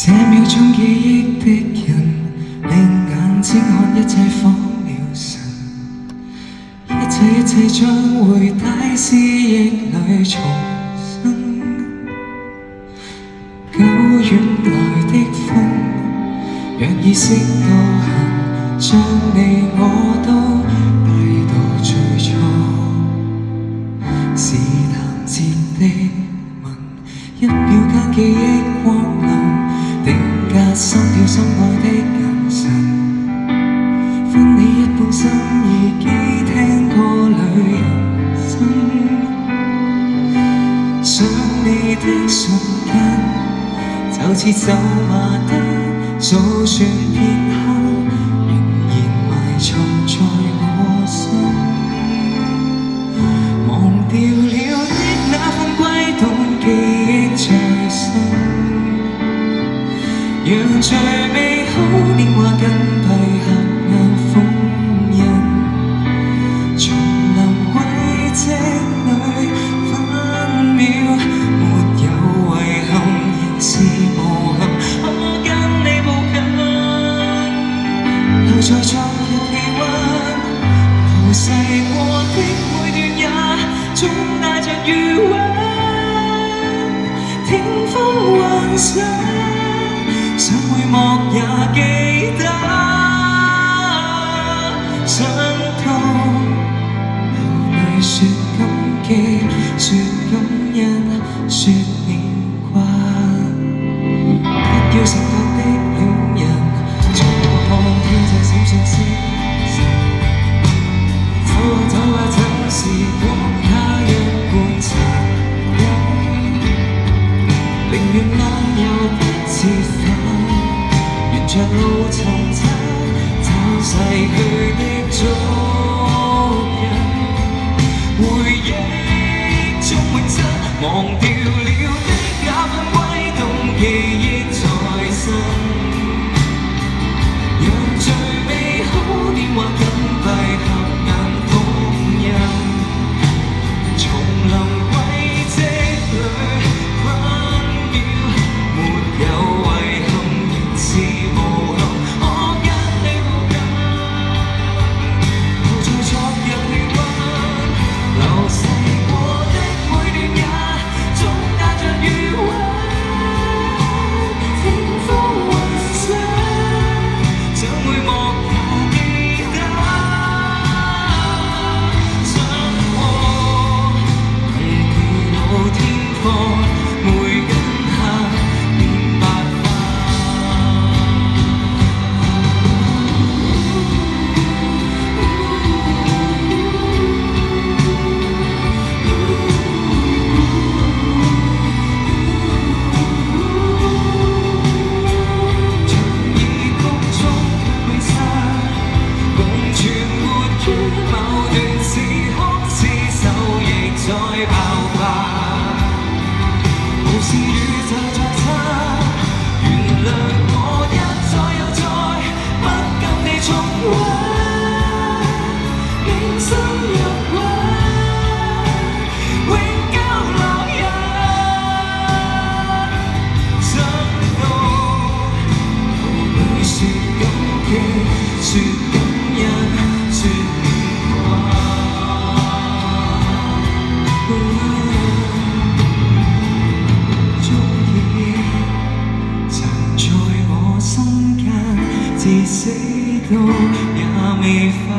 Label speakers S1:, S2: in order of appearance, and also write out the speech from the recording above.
S1: 這秒鐘記憶的人，令眼睛看一切慌了神，一切將會帶思憶裏重生。久遠來的風，讓意識倒行，將你我都帶到最初。是淡切的吻，一秒間記憶光臨，定格心跳心愛的眼神。分你一半心意，既聽歌裏人生。想你的瞬間，就似走馬燈，數算片刻，仍然埋藏在我心。忘掉了的那份悸動，記憶在身，讓最美好年華緊閉合眼封印。叢林軌跡裏分秒，沒有遺憾，仍是無憾。可跟你步近，留在昨日氣溫，流逝過的每段也總帶着餘溫。聽風幻想，想每幕也記得，想到流淚說感激，說感恩，說念掛。不要承諾的戀人，坐看天際閃爍星辰。走啊走啊走時光，他一般殘忍，寧願冷又不折返。沿着路尋找，找逝去的足印，回憶中永生，忘掉了的那份悸動，記憶在身，讓最美好年華緊閉合眼封印。叢林軌跡裏分秒，沒有遺憾，仍是無憾。可跟你步近，留在昨日氣溫，流逝過的每段也總帶着餘溫。天風幻想，想每幕也記得，想我同地老天荒，每一刻變白髮。長衣谷中迷失，共存活於某段時空，廝守亦在爆發。無視宇宙作差，原諒我一再又再不跟你重溫，銘心入魂，永久烙印。想到流淚說感激，說感恩，說念掛。足跡曾在我心間，至死都也未化。